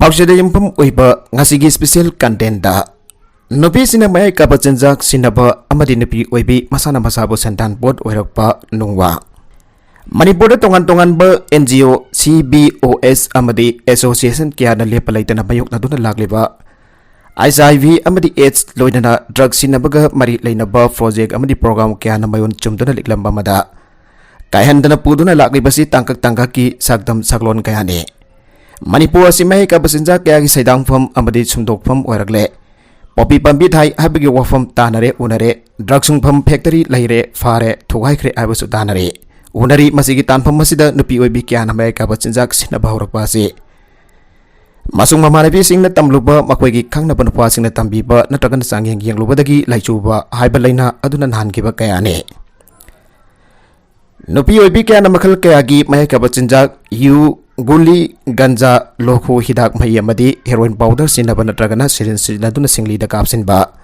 Pausada yumpam uiba ngasigi special content da nupi sina may kapachinjak sinaba amadi nupi uibi masana masabu sentan bod oirakpa nungwa Manipur tongan ba NGO CBOS amadi association kya na lepalaitana mayok na duna lagliba HIV amadi AIDS loidana drug sinabaga mari lainaba project amadi program kya na mayon chumduna liklamba mada kaihandana puduna lagliba si tangkak ki sagdam saglon kayane Manipur simay kabasinja kaya ki saidangfam amadi sumdokfam oiragle Popi pambi thai habigi wafam tanare unare drug sungfam factory laire fare thugai khre abasu tanare unari masigi tanfam masida nupi oibi kya namay kabasinja sinaba horakpa si Masung mamanabi singna tamluba makwegi khangna banpa singna tambiba natragan sangyang yanglubadagi laichuba haibalaina aduna nangiba kayane Nupi oibi kya namakal kayagi may kabasinja yu Guli ganja lokho hidak mai amadi heroin powder sinaba natragana syringe laduna singli da kapsin ba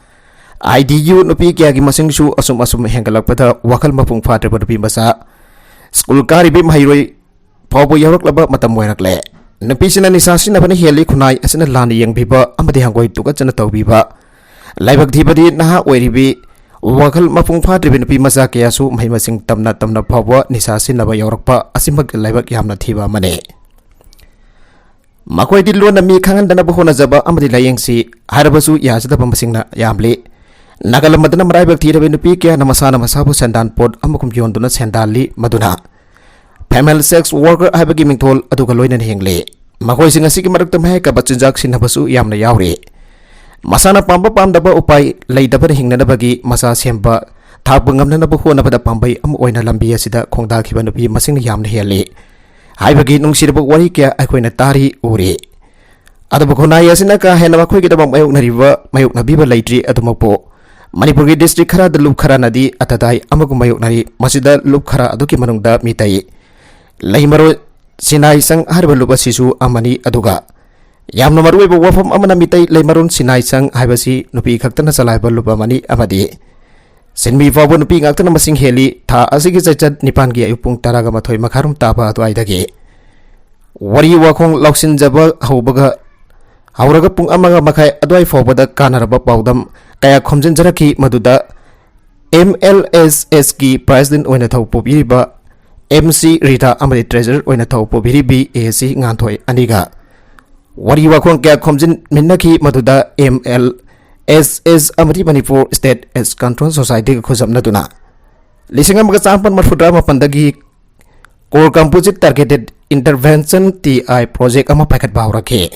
IDU nupi kya gi masing su asum hengalakpada wakal mapung fatre nupi masa school kari bi mairoi pawbo yarak laba matam moirakle nupi sina nisa sinaba na heli khunai asina lani yang biba amadi hangoi tuka chana tawbiba laibak dhibadi naha oiribi wakal mapung fatre nupi masa kya su mai masing tamna pawbo nisa sinaba yarakpa asimak laibak yamna thiba mane Makwai di luar nami kangen dana bahona zaba amadi layengsi harabasu ya sada pamasingna yamli nagalam madana marai bakti rabe nupi kya namasana masabu sendan pod amakum yonduna sendali maduna female sex worker habagi mingtol aduga loinan hengle makwai singasi ki marakta mai ka bachinjak sinabasu yamna yawre masana pamba pamdaba upai leidaba hingna bagi masa semba thak bangamna bahona pada pambai am oina lambi asida khongda khiba nupi masingna yamna heli Haibagi nung sirabok wari kya akoy na tari uri. Ato bukunay asina ka hena makoy kita mayok na riba mayok na biba laitri ato magpo. Manipur ki district khara da lup khara nadi ataday amagong mayok nari masida lup khara ato ki manong da mitay. Lahimaro sinay sang harba lupa sisu amani aduga. Yam na maruay ba wafam amana mitay lahimaron sinay sang haibasi nupi kakta na salay ba lupa mani amadi. Sinmi fawbo nupi ngakta na masing heli tha asigi chachat nipan gi ayupung taraga mathoy makharum tapa atu aidagi wari wakong lauksin jaba haubaga hauraga pung amaga makai adwai fawbada kanaraba pawdam kaya khomjin jaraki maduda MLSS ki president oina thaupo biriba MC Rita amadi treasurer oina thaupo biribi AC nganthoi aniga wari wakong kaya khomjin minnaki maduda MLSS amadi Manipur State as Control Society ko khuzamna tuna lisinga mga sampan marfudra mapandagi core composite targeted intervention TI project ama pakat bawrake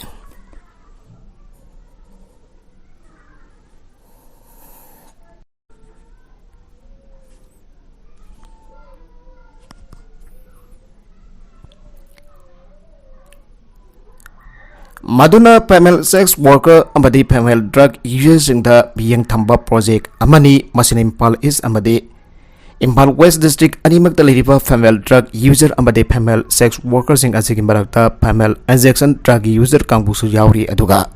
Maduna female sex worker amadi female drug users in the biyang thamba project amani masin Impal East amadi Impal West district animak taliriba female drug user amadi female sex workers in asigi marakta female injection drug user kangbusu yauri aduga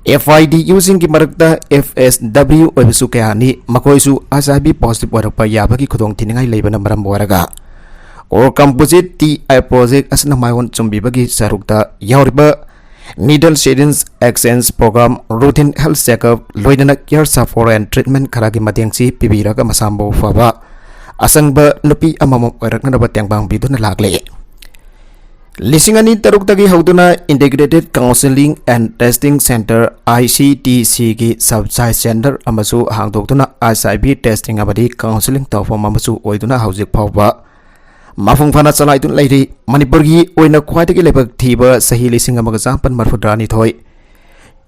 FID using ki marakta FSW obisu kayani makoisu asabi positive warakpa yabagi khudong tiningai leibana maram waraga or composite TI project asna mayon chumbi bagi sarukta yauriba needle syringe exchange program routine health checkup loidana care support and treatment karagi matyangsi pibiraga masambo faba asangba nupi amamam oirakna batyang biduna lagle lisingani taruktagi hauduna integrated counseling and testing center ICTC ki subsite center amasu hangdoktuna SIB testing abadi counseling tawfam amasu oiduna haujik phawba Mafung fana salai tun lairi Manipur gi oina khwaitagi lebak thiba sahi lising amaga champan marfudra ni thoi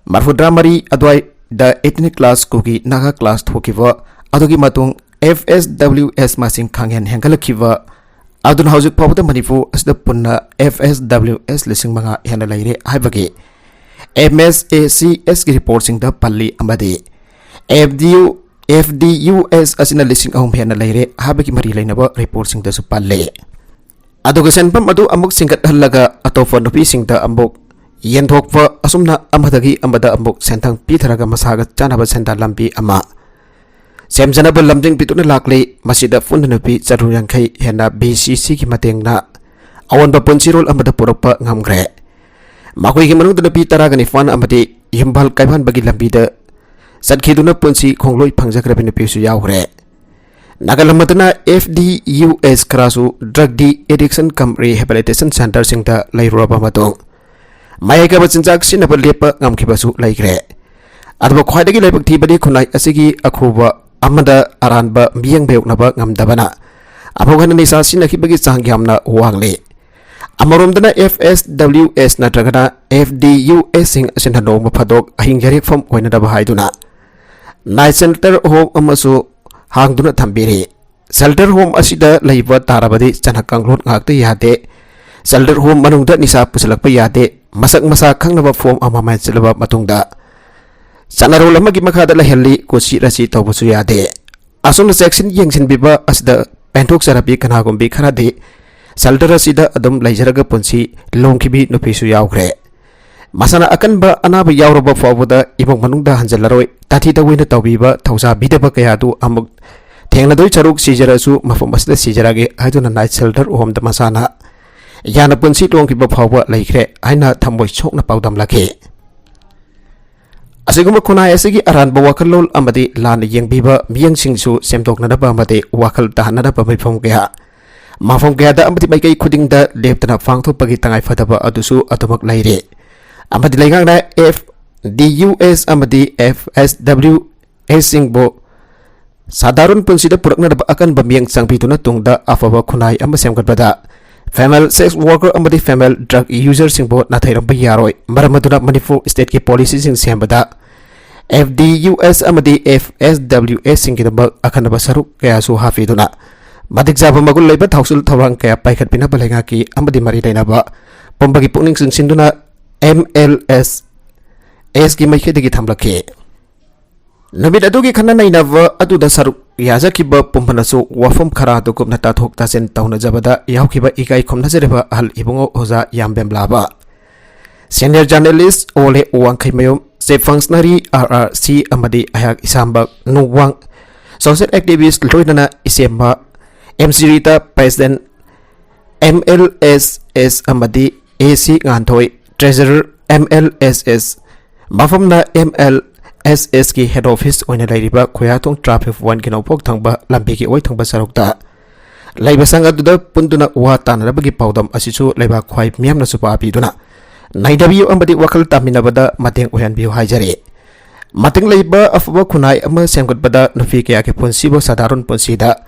marfudra mari adwai the 18th class kugi naga class thokiwa adugi matung FSWS masing khanghen hengalakhiwa adun haujik pawda Manipur asda punna FSWS lising manga hena laire haibagi MSACS ki report sing da palli amadi FDUS asina lising ahum hena laire habaki mari lainaba report sing da su palle aduga senpam adu amuk singkat halaga atofa nupi singda amuk yenthokpa asumna amadagi amada amuk sentang pitharaga masaga chanaba senta lampi ama semjanaba lamjing pituna lakle masida fun nupi charuyang khai hena BCC ki matengna awan ba punchirol amada puropa ngamgre ꯃꯈꯣꯏꯒꯤ ꯃꯅꯨꯡꯗ ꯅꯨꯄꯤ 19 ꯑꯃꯗꯤ ꯌꯨꯝꯕꯥꯜ ꯀꯥꯏꯕꯥꯟꯕꯒꯤ ꯂꯝꯕꯤꯗ ꯆꯠꯈꯤꯗꯨꯅ ꯄꯨꯟꯁꯤ ꯈꯣꯡꯂꯣꯏ ꯐꯪꯖꯈ꯭ꯔꯕ ꯅꯨꯄꯤꯁꯨ ꯌꯥꯎꯈ꯭ꯔꯦ꯫ ꯅꯥꯒꯜ ꯑꯃꯗꯅ FDUS ꯈꯔꯁꯨ ꯗ꯭ꯔꯒ ꯗꯤ ꯑꯦꯗꯤꯛꯁꯟ ꯀꯝ ꯔꯤꯍꯦꯕꯤꯂꯤꯇꯦꯁꯟ ꯁꯦꯟꯇꯔꯁꯤꯡꯗ ꯂꯩꯔꯨꯔꯕ ꯃꯇꯨꯡ ꯃꯌꯥꯏꯀꯥꯕ ꯆꯤꯟꯖꯥꯛ ꯁꯤꯖꯤꯟꯅꯕ ꯂꯦꯞꯄ ꯉꯝꯈꯤꯕꯁꯨ ꯂꯩꯈ꯭ꯔꯦ꯫ ꯑꯗꯨꯕꯨ ꯈ꯭ꯋꯥꯏꯗꯒꯤ ꯂꯥꯏꯕꯛ ꯊꯤꯕꯗꯤ ꯈꯨꯟꯅꯥꯏ ꯑꯁꯤꯒꯤ ꯑꯈꯨꯕ ꯑꯃꯗ ꯑꯔꯥꯟꯕ ꯃꯤꯠꯌꯦꯡ ꯕꯦꯎꯅꯕ ꯉꯝꯗꯕꯅ ꯑꯃꯨꯛ ꯍꯟꯅ ꯅꯤꯁꯥ ꯁꯤꯖꯤꯟꯅꯈꯤꯕꯒꯤ ꯆꯥꯡ ꯌꯥꯝꯅ ꯋꯥꯡꯂꯤ꯫ ꯑꯃꯔꯣꯝꯗꯅ FSWS ꯅꯠꯇ꯭ꯔꯒꯅ FDUS ꯁꯤꯡ ꯑꯁꯤꯅ ꯅꯣꯡꯃ ꯐꯥꯗꯣꯛ ꯑꯍꯤꯡ ꯌꯥꯔꯦꯛꯐꯝ ꯑꯣꯏꯅꯗꯕ ꯍꯥꯏꯗꯨꯅ ꯅꯥꯏꯠ ꯁꯦꯜꯇꯔ ꯍꯣꯝ ꯑꯃꯁꯨ ꯍꯥꯡꯗꯨꯅ ꯊꯝꯕꯤꯔꯤ꯫ ꯁꯦꯜꯇꯔ ꯍꯣꯝ ꯑꯁꯤꯗ ꯂꯩꯕ ꯇꯥꯔꯕꯗꯤ ꯆꯠꯅ ꯀꯥꯡꯂꯣꯟ ꯉꯥꯛꯇ ꯌꯥꯗꯦ, ꯁꯦꯜꯇꯔ ꯍꯣꯝ ꯃꯅꯨꯡꯗ ꯅꯤꯁꯥ ꯄꯨꯁꯤꯜꯂꯛꯄ ꯌꯥꯗꯦ, ꯃꯁꯛ ꯃꯁꯥ ꯈꯪꯅꯕ ꯐꯣꯝ ꯑꯃ ꯃꯦꯟꯁꯤꯜꯂꯕ ꯃꯇꯨꯡꯗ ꯆꯠꯅꯔꯣꯜ ꯑꯃꯒꯤ ꯃꯈꯥꯗ ꯂꯩꯍꯜꯂꯤ, ꯀꯨꯁꯤ ꯔꯁꯤ ꯇꯧꯕꯁꯨ ꯌꯥꯗꯦ꯫ ꯑꯁꯨꯝꯅ ꯆꯦꯛꯁꯤꯟ ꯌꯦꯡꯁꯤꯟꯕꯤꯕ ꯑꯁꯤꯗ ꯄꯦꯟꯊꯣꯛꯆꯔꯕꯤ ꯀꯅꯥꯒꯨꯝꯕꯤ ꯈꯔꯗꯤ ꯁꯦꯜꯇꯔ ꯑꯁꯤꯗ ꯑꯗꯨꯝ ꯂꯩꯖꯔꯒ ꯄꯨꯟꯁꯤ ꯂꯣꯡꯈꯤꯕꯤ ꯅꯨꯄꯤꯁꯨ ꯌꯥꯎꯈ꯭ꯔꯦ꯫ ꯃꯁꯥꯅ ꯑꯀꯟꯕ ꯑꯅꯥꯕ ꯌꯥꯎꯔꯕ ꯐꯥꯎꯕꯗ ꯏꯃꯨꯡ ꯃꯅꯨꯡꯗ ꯍꯟꯖꯤꯜꯂꯔꯣꯏ, ꯇꯥꯊꯤ ꯇꯥꯑꯣꯏꯅ ꯇꯧꯕꯤꯕ ꯊꯧꯁꯥꯕꯤꯗꯕ ꯀꯌꯥꯗꯨ ꯑꯃꯨꯛ ꯊꯦꯡꯅꯗꯣꯏ ꯁꯔꯨꯛ ꯁꯤꯖꯔꯁꯨ ꯃꯐꯝ ꯑꯁꯤꯗ ꯁꯤꯖꯔꯒꯦ ꯍꯥꯏꯗꯨꯅ ꯅꯥꯏꯠ ꯁꯦꯜꯇꯔ ꯍꯣꯝꯗ ꯃꯁꯥꯅ ꯌꯥꯅ ꯄꯨꯟꯁꯤ ꯂꯣꯡꯈꯤꯕ ꯐꯥꯎꯕ ꯂꯩꯈ꯭ꯔꯦ ꯍꯥꯏꯅ ꯊꯃꯣꯏ ꯁꯣꯛꯅ ꯄꯥꯎꯗꯝꯂꯛꯈꯤ꯫ ꯑꯁꯤꯒꯨꯝꯕ ꯈꯨꯟꯅꯥꯏ ꯑꯁꯤꯒꯤ ꯑꯔꯥꯟꯕ ꯋꯥꯈꯜꯂꯣꯟ ꯑꯃꯗꯤ ꯂꯥꯟꯅ ꯌꯦꯡꯕꯤꯕ ꯃꯤꯠꯌꯦꯡꯁꯤꯡꯁꯨ ꯁꯦꯝꯗꯣꯛꯅꯅꯕ ꯑꯃꯗꯤ ꯋꯥꯈꯜ ꯇꯥꯍꯟꯅꯅꯕ ꯃꯐꯝ ꯀꯌꯥꯗ ꯑꯃꯗꯤ ꯃꯥꯏꯀꯩ ꯈꯨꯗꯤꯡꯗ ꯂꯦꯞꯇꯅ ꯄꯥꯡꯊꯣꯛꯄꯒꯤ ꯇꯉꯥꯏꯐꯗꯕ ꯑꯗꯨꯁꯨ ꯑꯗꯨꯃꯛ ꯂꯩꯔꯤ꯫ ꯑꯃꯗꯤ ꯂꯩꯉꯥꯛꯅ FDUS ꯑꯃꯗꯤ FSWS ꯁꯤꯡꯕꯨ ꯁꯥꯗꯥꯔꯣꯟ ꯄꯨꯟꯁꯤꯗ ꯄꯨꯔꯛꯅꯕ ꯑꯀꯟꯕ ꯃꯤꯠꯌꯦꯡ ꯆꯪꯕꯤꯗꯨꯅ ꯇꯨꯡꯗ ꯑꯐꯕ ꯈꯨꯟꯅꯥꯏ ꯑꯃ ꯁꯦꯝꯒꯠꯄꯗ ꯐꯦꯃꯦꯜ ꯁꯦꯛꯁ ꯋꯥꯔꯀꯔ ꯑꯃꯗꯤ ꯐꯦꯃꯦꯜ ꯗ꯭ꯔꯒ ꯌꯨꯖꯔꯁꯤꯡꯕꯨ ꯅꯥꯊꯩꯔꯝꯕ ꯌꯥꯔꯣꯏ꯫ ꯃꯔꯝ ꯑꯗꯨꯅ ꯃꯅꯤꯄꯨꯔ ꯁ꯭ꯇꯦꯠꯀꯤ ꯄꯣꯂꯤꯁꯤꯁꯤꯡ ꯁꯦꯝꯕꯗ FDUS ꯑꯃꯗꯤ FSWS ꯁꯤꯡꯒꯤꯗꯃꯛ ꯑꯈꯟꯅꯕ ꯁꯔꯨꯛ ꯀꯌꯥꯁꯨ ꯍꯥꯞꯄꯤꯗꯨꯅ ꯃꯇꯤꯛ ꯆꯥꯕ ꯃꯒꯨꯟ ꯂꯩꯕ ꯊꯧꯁꯤꯜ ꯊꯧꯔꯥꯡ ꯀꯌꯥ ꯄꯥꯏꯈꯠꯄꯤꯅꯕ ꯂꯩꯉꯥꯛꯀꯤ ꯑꯃꯗꯤ ꯃꯔꯤ ꯂꯩꯅꯕ ꯄꯨꯝꯕꯒꯤ ꯄꯨꯛꯅꯤꯡ ꯆꯤꯡꯁꯤꯟꯗꯨꯅ MLSSꯒꯤ ꯃꯥꯏꯀꯩꯗꯒꯤ ꯊꯝꯂꯛꯈꯤ꯫ ꯅꯨꯃꯤꯠ ꯑꯗꯨꯒꯤ ꯈꯟꯅ ꯅꯩꯅꯕ ꯑꯗꯨꯗ ꯁꯔꯨꯛ ꯌꯥꯖꯈꯤꯕ ꯄꯨꯝꯕꯅꯁꯨ ꯋꯥꯐꯝ ꯈꯔ ꯑꯗꯨꯒꯨꯝꯅ ꯇꯥꯊꯣꯛ ꯇꯥꯁꯤꯟ ꯇꯧꯅꯖꯕꯗ ꯌꯥꯎꯈꯤꯕ ꯏꯀꯥꯏ ꯈꯨꯝꯅꯖꯔꯤꯕ ꯑꯍꯜ ꯏꯕꯨꯡꯉꯣ ꯑꯣꯖꯥ ꯌꯥꯝꯕꯦꯝꯂꯥꯕ, ꯁꯦꯅꯤꯌꯔ ꯖꯔꯅꯦꯂꯤꯁꯠ ꯑꯣꯂꯦ ꯋꯥꯡꯈꯩꯃꯌꯨꯝ, ꯆꯤꯐ ꯐꯪꯁꯅꯔꯤ RRC ꯑꯃꯗꯤ ꯑꯩꯍꯥꯛ ꯏꯁꯥꯃꯛ ꯅꯨꯡꯋꯥꯡ ꯁꯣꯁꯤꯌꯦꯜ ꯑꯦꯛꯇꯤꯕꯤꯁꯠ ꯂꯣꯏꯅꯅ ꯏꯆꯦꯝꯃ MC ꯔꯤꯇꯥ, ꯄ꯭ꯔꯦꯁꯤꯗꯦꯟꯠ MLSS ꯑꯃꯗꯤ AC ꯉꯥꯟꯊꯣꯏ, ꯇ꯭ꯔꯦꯖꯔꯔ MLSS, ꯃꯐꯝꯅ MLSSꯒꯤ ꯍꯦꯗ ꯑꯣꯐꯤꯁ ꯑꯣꯏꯅ ꯂꯩꯔꯤꯕ ꯈꯨꯌꯥꯊꯣꯡ ꯇ꯭ꯔꯥꯐꯤꯛ 1ꯒꯤ ꯅꯣꯡꯄꯣꯛ ꯊꯪꯕ ꯂꯝꯕꯤꯒꯤ ꯑꯣꯏ ꯊꯪꯕ ꯁꯔꯨꯛꯇ ꯂꯩꯕ ꯁꯪ ꯑꯗꯨꯗ ꯄꯨꯟꯗꯨꯅ ꯋꯥ ꯇꯥꯟꯅꯅꯕꯒꯤ ꯄꯥꯎꯗꯝ ꯑꯁꯤꯁꯨ ꯂꯩꯕꯥꯛ ꯈ꯭ꯋꯥꯏ ꯃꯤꯌꯥꯝꯅꯁꯨ ꯄꯥꯕꯤꯗꯨꯅ ꯅꯩꯗꯕꯤꯌꯨ ꯑꯃꯗꯤ ꯋꯥꯈꯜ ꯇꯥꯃꯤꯟꯅꯕꯗ ꯃꯇꯦꯡ ꯑꯣꯏꯍꯟꯕꯤꯌꯨ ꯍꯥꯏꯖꯔꯤ꯫ ꯃꯇꯤꯡ ꯂꯩꯕ ꯑꯐꯕ ꯈꯨꯟꯅꯥꯏ ꯑꯃ ꯁꯦꯝꯒꯠꯄꯗ ꯅꯨꯄꯤ ꯀꯌꯥꯒꯤ ꯄꯨꯟꯁꯤꯕꯨ ꯁꯥꯗꯥꯔꯣꯟ ꯄꯨꯟꯁꯤꯗ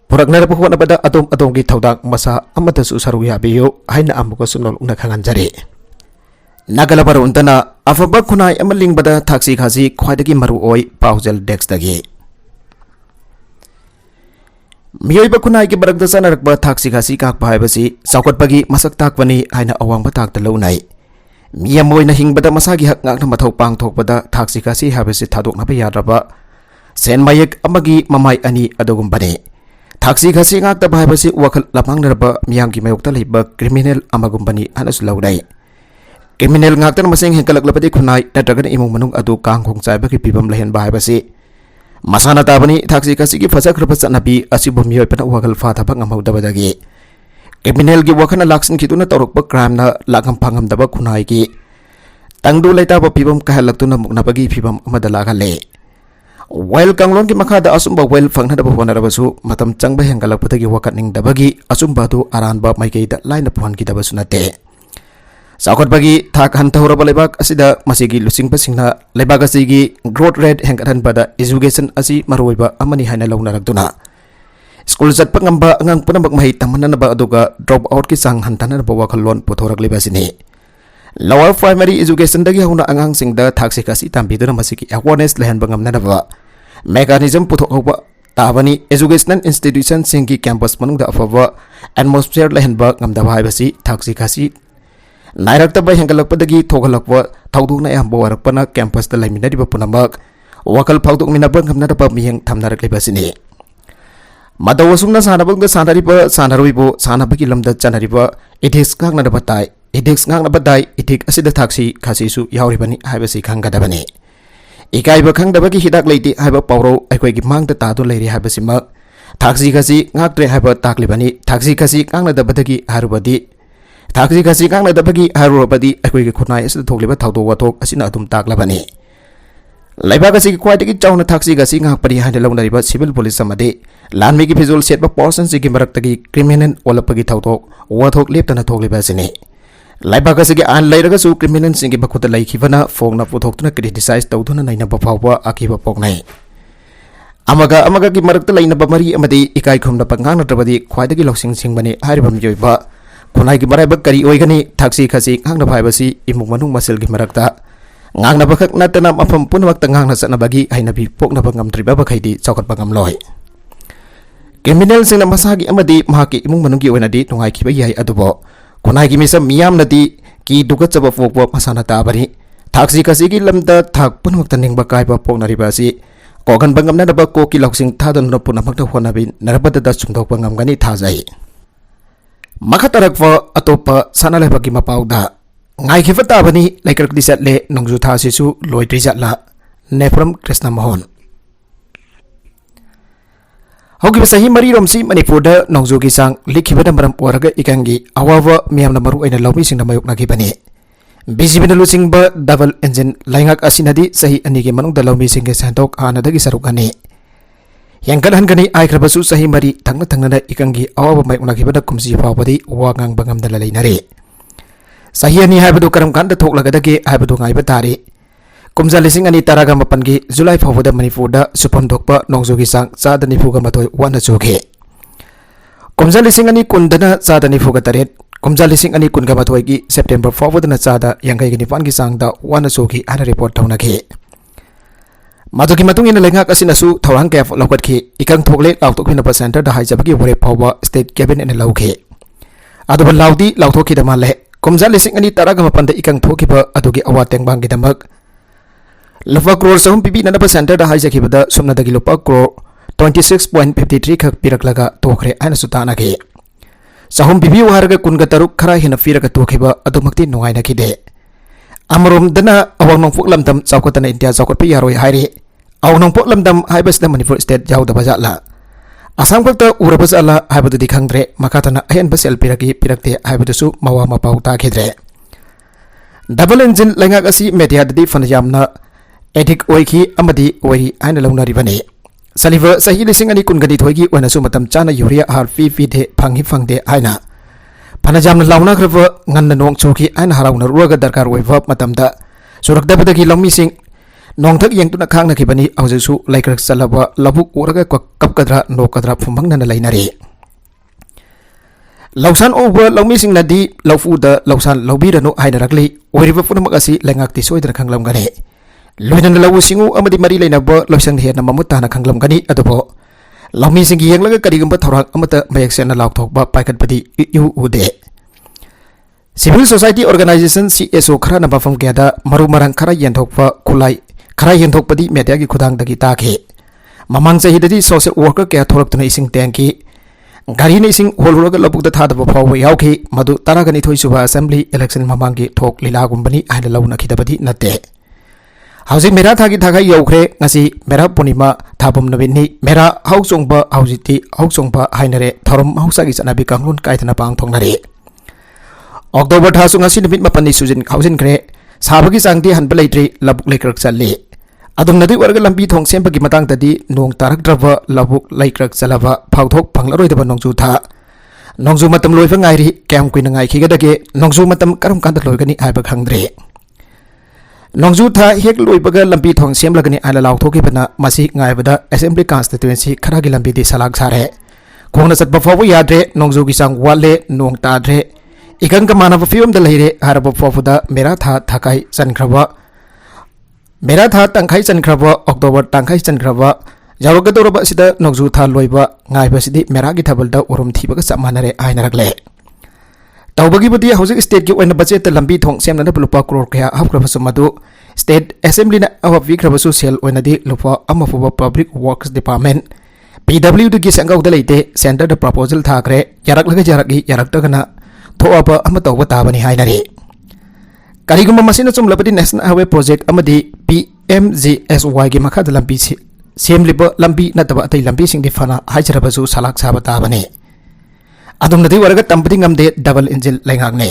ꯄꯨꯔꯛꯅꯕ ꯍꯣꯠꯅꯕꯗ ꯑꯗꯣꯝꯒꯤ ꯊꯧꯗꯥꯡ ꯃꯆꯥ ꯑꯃꯗꯁꯨ ꯁꯔꯨꯛ ꯌꯥꯕꯤꯌꯨ ꯍꯥꯏꯅ ꯑꯃꯨꯛꯀꯁꯨ ꯅꯣꯜꯂꯨꯛꯅ ꯈꯪꯍꯟꯖꯔꯤ꯫ ꯅꯥꯒꯂꯕꯔꯣꯟꯗꯅ ꯑꯐꯕ ꯈꯨꯟꯅꯥꯏ ꯑꯃ ꯂꯤꯡꯕꯗ ꯊꯛꯁꯤ ꯈꯥꯁꯤ ꯈ꯭ꯋꯥꯏꯗꯒꯤ ꯃꯔꯨꯑꯣꯏ ꯄꯥꯎꯖꯦꯜ ꯗꯦꯛꯁꯇꯒꯤ꯫ ꯃꯤꯑꯣꯏꯕ ꯈꯨꯟꯅꯥꯏꯒꯤ ꯃꯔꯛꯇ ꯆꯠꯅꯔꯛꯄ ꯊꯛꯁꯤ ꯈꯥꯁꯤ ꯀꯥꯛꯄ ꯍꯥꯏꯕꯁꯤ ꯆꯥꯎꯈꯠꯄꯒꯤ ꯃꯁꯛ ꯇꯥꯛꯄꯅꯤ ꯍꯥꯏꯅ ꯑꯋꯥꯡꯕ ꯊꯥꯛꯇ ꯂꯧꯅꯩ꯫ ꯃꯤ ꯑꯃ ꯑꯣꯏꯅ ꯍꯤꯡꯕꯗ ꯃꯁꯥꯒꯤ ꯍꯛ ꯉꯥꯛꯅ ꯃꯊꯧ ꯄꯥꯡꯊꯣꯛꯄꯗ ꯊꯛꯁꯤ ꯈꯥꯁꯤ ꯍꯥꯏꯕꯁꯤ ꯊꯥꯗꯣꯛꯅꯕ ꯌꯥꯗ꯭ꯔꯕ ꯁꯦꯟ ꯃꯌꯦꯛ ꯑꯃꯒꯤ ꯃꯃꯥꯏ ꯑꯅꯤ ꯑꯗꯨꯒꯨꯝꯕꯅꯤ꯫ ꯊꯛꯁꯤ ꯈꯥꯁꯤ ꯉꯥꯛꯇꯕ ꯍꯥꯏꯕꯁꯤ ꯋꯥꯈꯜ ꯂꯝꯃꯥꯡꯅꯔꯕ ꯃꯤꯌꯥꯝꯒꯤ ꯃꯥꯌꯣꯛꯇ ꯂꯩꯕ ꯀ꯭ꯔꯤꯃꯤꯅꯦꯜ ꯑꯃꯒꯨꯝꯕꯅꯤ ꯍꯥꯏꯅꯁꯨ ꯂꯧꯅꯩ꯫ ꯀ꯭ꯔꯤꯃꯤꯅꯦꯜ ꯉꯥꯛꯇꯅ ꯃꯁꯤꯡ ꯍꯦꯟꯒꯠꯂꯛꯂꯕꯗꯤ ꯈꯨꯟꯅꯥꯏ ꯅꯠꯇ꯭ꯔꯒꯅ ꯏꯃꯨꯡ ꯃꯅꯨꯡ ꯑꯗꯨ ꯀꯥꯡꯈꯣꯡ ꯆꯥꯏꯕꯒꯤ ꯐꯤꯚꯝ ꯂꯩꯍꯟꯕ ꯍꯥꯏꯕꯁꯤ ꯃꯁꯥꯅ ꯇꯥꯕꯅꯤ꯫ ꯊꯛꯁꯤ ꯈꯥꯁꯤꯒꯤ ꯐꯖꯈ꯭ꯔꯕ ꯆꯠꯅꯕꯤ ꯑꯁꯤꯕꯨ ꯃꯤꯑꯣꯏꯕꯅ ꯋꯥꯈꯜ ꯐꯥꯊꯕ ꯉꯝꯍꯧꯗꯕꯗꯒꯤ ꯀ꯭ꯔꯤꯃꯤꯅꯦꯜꯒꯤ ꯋꯥꯈꯜꯅ ꯂꯥꯛꯁꯤꯟꯈꯤꯗꯨꯅ ꯇꯧꯔꯛꯄ ꯀ꯭ꯔꯥꯏꯝꯅ ꯂꯥꯛꯐꯝ ꯐꯪꯉꯝꯗꯕ ꯈꯨꯟꯅꯥꯏꯒꯤ ꯇꯪꯗꯨ ꯂꯩꯇꯥꯕ ꯐꯤꯚꯝ ꯀꯥꯏꯍꯜꯂꯛꯇꯨꯅ ꯃꯨꯛꯅꯕꯒꯤ ꯐꯤꯚꯝ ꯑꯃꯗ ꯂꯥꯛꯍꯜꯂꯦ꯫ ꯋꯦꯜ ꯀꯥꯡꯂꯣꯟꯒꯤ ꯃꯈꯥꯗ ꯑꯆꯨꯝꯕ ꯋꯦꯜ ꯐꯪꯅꯕ ꯍꯣꯠꯅꯔꯕꯁꯨ ꯃꯇꯝ ꯆꯪꯕ ꯍꯦꯟꯒꯠꯂꯛꯄꯗꯒꯤ ꯋꯥꯀꯠꯅꯤꯡꯗꯕꯒꯤ ꯑꯆꯨꯝꯕ ꯑꯗꯨ ꯑꯔꯥꯟꯕ ꯃꯥꯏꯀꯩꯗ ꯂꯥꯏꯅ ꯄꯨꯍꯟꯈꯤꯗꯕꯁꯨ ꯅꯠꯇꯦ꯫ ꯆꯥꯎꯈꯠꯄꯒꯤ ꯊꯥꯛ ꯍꯟꯊꯍꯧꯔꯕ ꯂꯩꯕꯥꯛ ꯑꯁꯤꯗ ꯃꯁꯤꯒꯤ ꯂꯨꯆꯤꯡꯕꯁꯤꯡꯅ ꯂꯩꯕꯥꯛ ꯑꯁꯤꯒꯤ ꯒ꯭ꯔꯣꯠ ꯔꯦꯠ ꯍꯦꯟꯒꯠꯍꯟꯕꯗ ꯑꯦꯖꯨꯀꯦꯁꯟ ꯑꯁꯤ ꯃꯔꯨꯑꯣꯏꯕ ꯑꯃꯅꯤ ꯍꯥꯏꯅ ꯂꯧꯅꯔꯛꯇꯨꯅ ꯁ꯭ꯀꯨꯜ ꯆꯠꯄ ꯉꯝꯕ ꯑꯉꯥꯡ ꯄꯨꯝꯅꯃꯛ ꯃꯍꯩ ꯇꯝꯍꯟꯅꯕ ꯑꯗꯨꯒ ꯗ꯭ꯔꯣꯞ ꯑꯥꯎꯠꯀꯤ ꯆꯥꯡ ꯍꯟꯊꯅꯕ ꯋꯥꯈꯜꯂꯣꯟ ꯄꯨꯊꯣꯔꯛꯂꯤꯕ ꯑꯁꯤꯅꯤ꯫ ꯂꯋꯥꯔ ꯄ꯭ꯔꯥꯏꯃꯥꯔꯤ ꯑꯦꯖꯨꯀꯦꯁꯟꯗꯒꯤ ꯍꯧꯅ ꯑꯉꯥꯡꯁꯤꯡꯗ ꯊꯛꯁꯤ ꯈꯥꯁꯤ ꯇꯝꯕꯤꯗꯨꯅ ꯃꯁꯤꯒꯤ ꯑꯦꯋꯥꯔꯅꯦꯁ ꯂꯩꯍꯟꯕ ꯉꯝꯅꯅꯕ ꯃꯦꯀꯥꯅꯤꯖꯝ ꯄꯨꯊꯣꯛꯍꯧꯕ ꯇꯥꯕꯅꯤ꯫ ꯑꯦꯖꯨꯀꯦꯁꯅꯦꯜ ꯏꯟꯁꯇꯤꯇ꯭ꯌꯨꯁꯟꯁꯤꯡꯒꯤ ꯀꯦꯝꯄꯁ ꯃꯅꯨꯡꯗ ꯑꯐꯕ ꯑꯦꯠꯃꯣꯁꯐꯤꯌꯔ ꯂꯩꯍꯟꯕ ꯉꯝꯗꯕ ꯍꯥꯏꯕꯁꯤ ꯊꯛꯁꯤ ꯈꯥꯁꯤ ꯅꯥꯏꯔꯛꯇꯕ ꯍꯦꯟꯒꯠꯂꯛꯄꯗꯒꯤ ꯊꯣꯛꯍꯜꯂꯛꯄ ꯊꯧꯗꯣꯛꯅ ꯑꯌꯥꯝꯕ ꯑꯣꯏꯔꯛꯄꯅ ꯀꯦꯝꯄꯁꯇ ꯂꯩꯃꯤꯟꯅꯔꯤꯕ ꯄꯨꯝꯅꯃꯛ ꯋꯥꯈꯜ ꯐꯥꯎꯗꯣꯛꯃꯤꯟꯅꯕ ꯉꯝꯅꯗꯕ ꯃꯤꯠꯌꯦꯡ ꯊꯝꯅꯔꯛꯂꯤꯕ ꯑꯁꯤꯅꯤ꯫ ꯃꯇꯧ ꯑꯁꯨꯝꯅ ꯁꯥꯟꯅꯕꯗ ꯁꯥꯟꯅꯔꯤꯕ ꯁꯥꯟꯅꯔꯣꯏꯕꯨ ꯁꯥꯟꯅꯕꯒꯤ ꯂꯝꯗ ꯆꯠꯅꯔꯤꯕ ꯏꯊꯤꯛꯁ ꯉꯥꯛꯅꯕ ꯇꯥꯏ꯫ ꯏꯊꯤꯛꯁ ꯉꯥꯛꯅꯕ ꯇꯥꯏ, ꯏꯊꯤꯛ ꯑꯁꯤꯗ ꯊꯛꯁꯤ ꯈꯥꯁꯤꯁꯨ ꯌꯥꯎꯔꯤꯕꯅꯤ ꯍꯥꯏꯕꯁꯤ ꯈꯪꯒꯗꯕꯅꯤ꯫ ꯏꯀꯥꯏꯕ ꯈꯪꯗꯕꯒꯤ ꯍꯤꯗꯥꯛ ꯂꯩꯇꯦ ꯍꯥꯏꯕ ꯄꯥꯎꯔꯧ ꯑꯩꯈꯣꯏꯒꯤ ꯃꯥꯡꯗ ꯇꯥꯗꯨꯅ ꯂꯩꯔꯤ ꯍꯥꯏꯕꯁꯤꯃꯛ ꯊꯛꯁꯤ ꯈꯥꯁꯤ ꯉꯥꯛꯇ꯭ꯔꯦ ꯍꯥꯏꯕ ꯇꯥꯛꯂꯤꯕꯅꯤ꯫ ꯊꯛꯁꯤ ꯈꯥꯁꯤ ꯉꯥꯛꯅꯗꯕꯗꯒꯤ ꯍꯥꯏꯔꯨꯕꯗꯤ थाक्सी खसी कांगनदबगी हारुरबदी अखोइगे खुनाय असिदा थोकलिबा थाउदो वाथोक असिना अदुम ताकलाबनी लाइबाग असिगी ख्वाइदगी चाउना थाक्सी गसी ngakpari हाइना लौनरिबा सिविल पुलिस अमदे लानमीगी फिजुल सेटबा पर्सन सिगी मरक्तगी क्रिमिनल ओलपगी थाउदोक वाथोक लेपतना थोकलिबा सिने लाइबाग असिगी आन लैरगसु क्रिमिनल सिंगी बखुता लैखिबना फोंगना पुथोक्तुना क्रिटिसाइज तौदुना नैनबा फावबा आकिबा पोकनाय अमगा की मरक्ता लैनबा मरी अमदे इकाई खुमना पंगांगनत्रबदी ख्वाइदगी लौसिंग सिंगबने हारिबा मियोइबा खुनाई की मराइबा करी ओइगनी थाक्सी खसी खांगना फाइबसी इमुंग मनुंग मसल की मरक्ता ngang na bakak natana mafam punwak tangang na sana bagi ay nabi pok na bangam triba bakay di chokot bangam loy criminal sing na masagi amadi mahaki imong manunggi wana di nungay kiba yay adubo kunay kimisa miyam na di ki dugat sa bafokwa masana tabari taksi kasi ki lamda thak punwak taning bakay pa pok na riba si kogan bangam na naba ko ki loksing tadon na punamak na huwanabin narabada da sumdok bangam gani thazay makatarak fa atopa sana lay bagi mapaw da ngai khifa tabani laikrak di satle nongju tha sisu loitri jatla nefram krishna mohon hogi sahi mari romsi manipur da nongju gi sang likhiba da maram oraga ikangi awawa miyam na maru aina lawmi sing na mayuk na gi bani bijibina lusing ba double engine laingak asinadi sahi ani gi manung da lawmi sing ge santok ana da gi saruk ani yangkal hangani aikrabasu sahi mari thangna da ikangi awawa mayuk na gi ba da kumsi pawbadi wangang bangam da lainare sahi ani haibadu karam kan da thoklagadaगे haibadu ngaiba tari kumja lising ani taraga mapan gi July phawda Manipur da supam dokpa nongju gi sang cha da nifu ga matoi wana choge kumja lising ani kundana cha da nifu ga taret kumja lising ani kun ga matoi gi September phawda na cha da yangai gi nipan gi sang da wana chogi ana report thawna ge madugi matung ina lenga kasina su thawang ke lokat ki ikang thokle lautok hina pa center da haijabagi hore phawba state cabinet ina lauke aduba laudi lauthoki da male kumja lising ani taraga mapan da ikang thokiba adugi awateng bang gi damak lupa crore sahum pipi na pa center da haijaki bada sumna dagi lupa crore 26.53 khak pirak laga tokhre aina sutana ge sahum pipi warga kunga taruk khara hina firaka tokhiba adumakti nungai na kide amrom dana awang nong pok lamdam chawkotana India chawkot pi yaroi hairi awang nong pok lamdam haibas da Manipur state jawda bajala asam fakta urabas ala haibadu dikhangdre makatana ayan basel piraki pirakte haibadu su mawa mapau ta khedre double engine lenga asi media dadi fanjamna edik oiki amadi oi aina launari bane saliva sahi lising ani kun gadi thoigi oina su matam chana urea har fi de phangi phangde aina panajamna launa khrava nganna nong choki aina harauna ruaga darkar oiva matamda surakdabadagi lawmi sing nongthak yengtuna khangna khibani aujesu laikrak salaba labuk uraga kapkadra nokadra phumang nana lainari lausan over lawmi sing nadi lawfu da lausan lawbiranu aina rakli oiriba punamak asi lengakti soidra khanglam gane loinan lawu singu amadi mari lainaba loisang he na mamutana khanglam gani adubo lawmi sing yenglaga karigamba thorang amata mayaksena laukthokba paikatpadi yu ude civil society organization CSO khara na bafam keda maru marang khara yenthokpa khulai khara yenthokpadi media gi khudang dagi takhe mamang sahi dadi social worker kya thoraktuna ising tanki gari ne ising holuraga labuk da thadaba phawa yauke madu taragani thoi suba assembly election mamang gi thok lila gumbani aina launa khidabadi natte hauji mera thagi thaga yaukhre ngasi mera punima thabum nabini mera hausongba haujiti hausongba hainare thorom hausagi sanabi kanglun kaithana pang thongnare October thasu ngasi nimit mapani sujin haujin khre sabagi sangti hanba leitri labuk lekrak challe adum nadi warga lambi thong sempagi matang tadi nong tarak draba labuk laikrak chalaba phauthok phanglaroi daba nongju tha nongju matam loifa ngairi kyam kuina ngai khigadage nongju matam karam kanda loigani haiba khangdre nongju tha hek loibaga lambi thong semlagani ala lauthoki bana masi ngaibada assembly constituency khara gi lambi di salak sare khongna chatba fawu yadre nongju gi sang wale nong tadre ikang ka manava fium da leire haraba fofuda mera tha thakai chankraba mera tha tangkhai chankraba October tangkhai chankraba jaroga doraba sida nongju tha loiba ngaiba sidi mera gi thabal da urum thibaga samanare ainarakle tawbagi budi hauzik state gi oina budget ta lambi thong semna na lupa crore kya hapkraba madu state assembly na awa vikraba su sel oina di lupa amafuba public works department PWD gi sangau da leite center da proposal thakre yarak jaragi yarak ta kana thoaba ama tawba tabani hainari kariguma masina chumlabadi national highway project amadi PMGSY gi makha da lambi semliba lambi nataba atai lambi sing di fana haijarabasu salak saba tabani adumnadi waraga tampadi ngamde double engine lengagne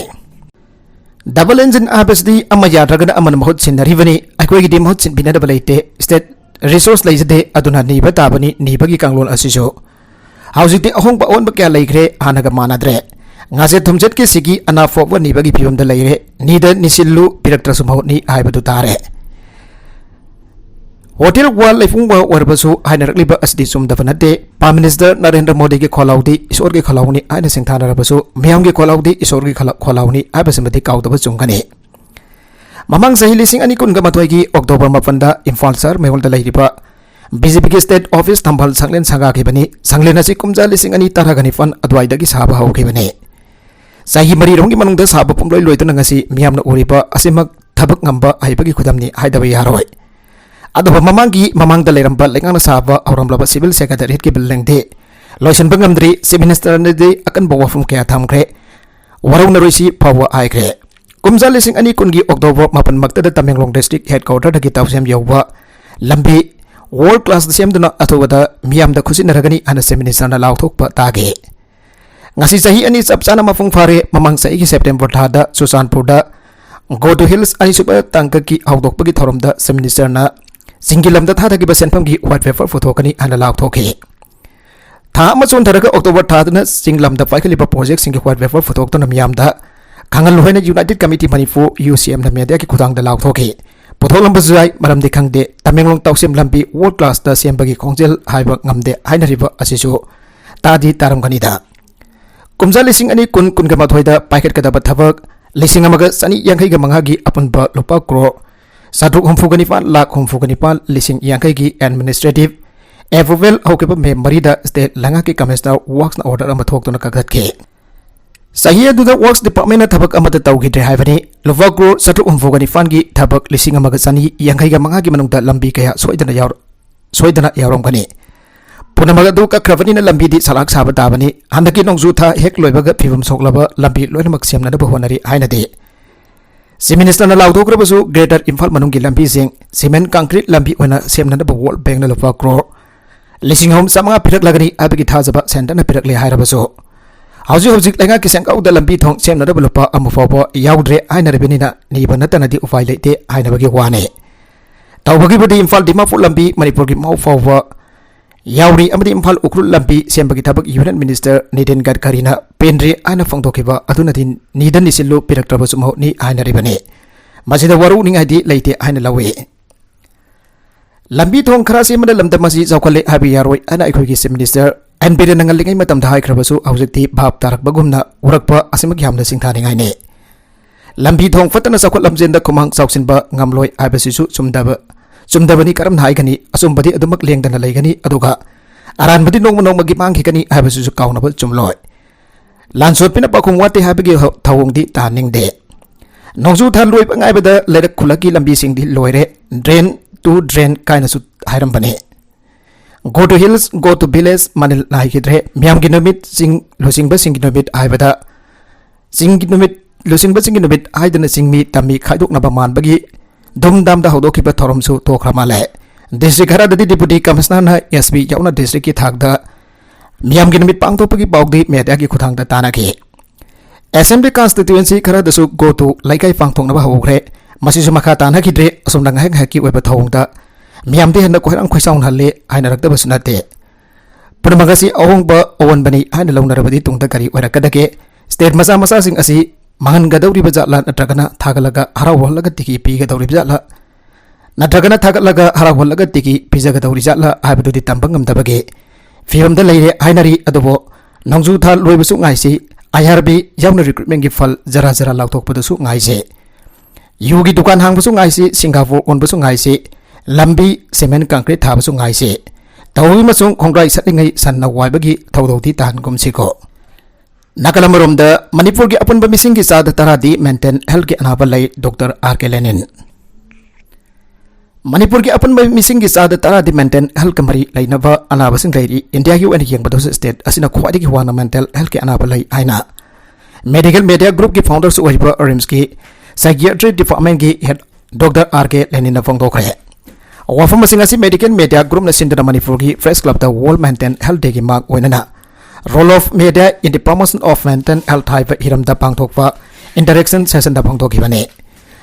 double engine abasdi amma yadragana aman mahut sinaribani akoi gi mahut sin bina double ite state resource laijade aduna niba tabani nibagi kanglon asiso haujiti ahong ba on ba kya leigre hanaga manadre ngase thumjet ke sigi ana fokwa nibagi phiyom da leire nida nisillu piraktra sumau ni aibadu tare hotel wal lefung wa warbasu hainarakliba asdi sumdafanate prime minister Narendra Modi ke kholaudi isor ke kholauni aina singthana rabasu miyam ke kholaudi isor ke kholauni abasamati kaudaba chungani mamang sahi lising ani kun gamatoi gi October mapanda Imphal sar mehol da leiriba BJP ke state office thambal sanglen sanga ke bani sanglen asi kumja lising ani taragani fan adwai da gi saba hau ke bani sahi mari rongi manung da saba pumloi loituna ngasi miyam na uriba asimak thabak ngamba aibagi khudamni haidabai yaroi adoba mamang da leramba lengana saba auramlaba civil secretariat ke building de loisan bangamdri chief minister ne de akan bawa fum kya thamkre warau na roisi pawa aikre kumja lising ani kungi October mapan makta da Tamenglong district headquarter da gitaw sem yawwa lambi world class sem duna athobada miyam da khusin ragani ana chief minister na lauthok pa tage ngasi sahi ani sapchana mafung fare mamang sahi ki September thada Susanpur da go to hills ani super tangka ki hawdok pagi thorom da chief minister na singilam da thada ki basen pamgi white paper photo kani ana lauthok he tha amachon tharaga October thada na singlam da paikali pa project singi white paper photo to na miyam da kangal hoina United Committee Manipur UCM na media ki khudang da lauthok he potholam bazai maram de khangde Tamenglong tawsem lambi world class da sembagi khongjel haiba ngamde haina riba asisu tadi taram kani da kumja lising ani kun ga mathoida packet ka da bathabak lising amaga sani yangai ga mangagi apunba lupa crore sadruk humfugani pa lakh humfugani pa lising yangai gi administrative approval hokepa me marida state langa ki commissioner works na order ama thok tona kagat ke sahiya du da works department na thabak amata tawgi de haibani lupa crore sadruk humfugani fan gi thabak lising amaga sani yangai ga mangagi manungda lambi kaya soidana yawrom kani punamaga du ka kravani na lambi di salak saba tabani handaki nongju tha hek loibaga phibum soklaba lambi loinak semna da bahonari haina de chief minister na laudokrabasu greater Imphal manungi lambi sing cement concrete lambi oina semna da world bank na lupa crore lising home samanga pirak lagani abigi thajaba center na pirak le hairabasu hauji lenga ki sangau da lambi thong semna da lupa amufobo yaudre haina rebeni na ni banata na di ufai leite haina bagi wane tawbagi budi Imphal Dimapur lambi Manipur gi mau fawa yauri amadi Imphal ukrul lambi sembagi thabak union minister Nitin Gadkari na penri aina phangthokiba aduna din nidan nisillu piraktraba sumau ni aina ribane masida waru ningai di leite aina lawe lambi thong khara semada lamda masi zawkhale habi yaroi ana ikhogi chief minister anbire nangal lingai matam da haikrabasu aujekti bhab tarak bagumna urakpa asimak yamna singthani ngai ne lambi thong fatana sakhot lamjen da khumang chawsinba ngamloi abasisu chumdabani karam nai gani asumbadi adumak lengdana leigani aduga aranbadi nongmagi mangki gani habasusu kaunaba chumloi lansot pina pakhung wate habigi thawongdi taning de nongju than loi pangai bada lerak khulaki lambi singdi loire drain to drain kaina su hairam bane go to hills go to village manil nai kidre miam gi nomit sing losing ba sing nomit aibada sing nomit losing ba sing nomit aidana singmi tami khaidok na ba man bagi dum dam da hodo ki ba thorom su to khramale district hara dadi deputy commissioner na SB yauna district ki thak da miyam gi namit pang to pagi bawdi media ki khuthang da tana ki assembly constituency khara da su go to laikai pang thong na ba hogre masi su makha tana ki dre asum dang hek hek ki we ba thong da miyam de na ko rang khoi saun halle aina rak da ba sunate purmagasi awong ba owan bani aina launa rabadi tung da kari ora kadake state masa sing asi mangan gadawri bajatla natragana thagalaga harawalaga tiki pi gadawri bajatla natragana thagalaga harawalaga tiki pija gadawri jatla haibadu di tambangam dabage fiam da leire hainari adobo nongju tha loibasu ngaisi IRB yauna recruitment gi fal jara lautok padasu ngaise yugi dukan hangbasu ngaisi Singapore onbasu ngaisi lambi cement concrete thabasu ngaise tawi masung khongrai satlingai sanna waibagi thaudoti tan gumsiko Nakalamurum da Manipur ki apun bamising ki sada taradi maintain health ki anabalai Dr. R.K. Lenin. Manipur ki apun bamising ki sada taradi maintain health kamari lai naba anabasing lairi India ki wani yang bados state asina khwadi ki wana mental health ki anabalai aina. Medical Media Group ki founder su wajba RIMS ki psychiatry department ki head Dr. R.K. Lenin na fong dokre. Wafam masing asi Medical Media Group na sindana Manipur ki Fresh Club da World Maintain Health Day ki mark wenana. Role of media in the promotion of mental health haiba hiramda pangthokpa interaction session da pangthokibane.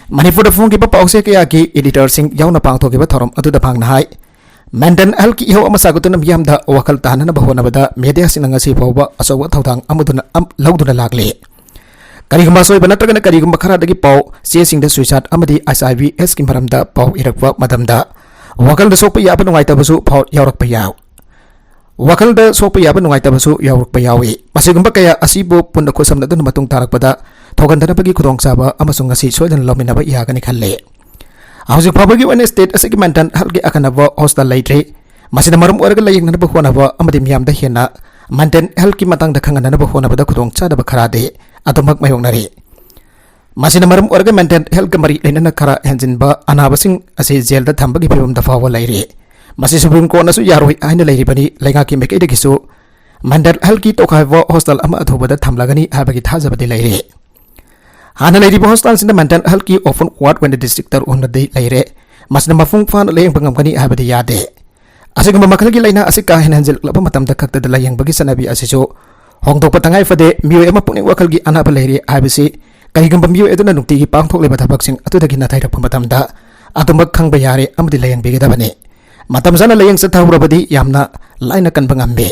Manipur da phungkiba pause kaya ki editor sing yauna pangthokiba thorom adu da phangna hai. Mental health ki ho amasagutuna miyamda wakal tahana na bahona bada media sinanga si pawba asawa thawdang amuduna lawduna lagle. Karigumba soiba natragana karigumba kharadagi paw se singda suicide amadi HIV AIDS ki maramda paw irakwa madamda wakal da sokpa yaba nungaitabasu paw yawrakpa yaw. Wakal da sokpa yaba nungaitabasu yawrakpa yawi. Masigumba kaya asibo punna khosamna dun matung tarakpada thogandana bagi khudong saba amasung ngasi soidan lominaba yagani khalle. Housing Public One State as a mental health akanava hostel late. Masina marum orga laying naba honava amadim yam the hena. Mental health ki matang the kanganaba honaba the kudong chadaba karade. Atomak mayonari. Masina marum orga mental health kamari in a kara hansin ba anabasing as a jail the tambagi pum the fawa lady. Masi Supreme Court nasu yaroi aina lady bani langaki make it kisu. Mental health ki tokava hostel ama atoba the tamlagani habagit hazabadi lady. Hana lady hostels in the mental health ki often ward when the district on the day later. Masna mafung fan laying bangamani habadi yade. Asigama makalagi laina asika henanzel clubamatam the kakta the laying bagisanabi asiso. Hong Dok Patangai for the Mu Emma Puni Wakalgi Anabalari IBC. Karigamba Mu Eduna Nuki Pangtok Lebatabaxing Atudakina Taita Pumatamda. Atomak Kangbayari Amdi Layang Bigabane. Matamzana laying Satarabadi Yamna Lina Kanbangambe.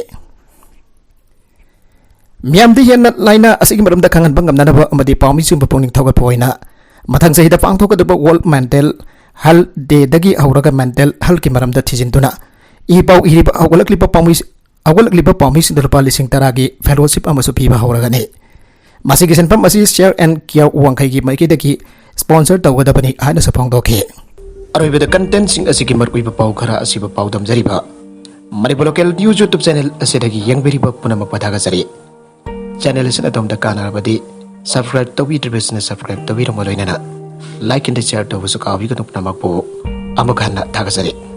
Miamdi Yana Lina Asimarum the Kangan Bangam Nanaba Amadi Palmisum Puning Toga Poina. Matang say the Pangtok the World Mental Hal de Dagi Auraga Mental Halkimaram the Tizintuna. Ibau Iriba Awalaklipa Palmis. Awal liba promise the Palising Taragi fellowship amasupiba horagane. Masikisan Pamasi share and Kia Wankagi Makidaki sponsor the Wadabani Hana Sapong Doke. Are with the contents in a Sikimar Wiba Paukara Asiba Paudam Zariba. Manipolocal news YouTube channel Asedagi Young Veriba Punamapatagasari. Channel is at the Kana Badi. Subscribe to the business, subscribe to Vita Molina. Like in the share to Vasuka Vikanupnamapo Amakana Tagasari.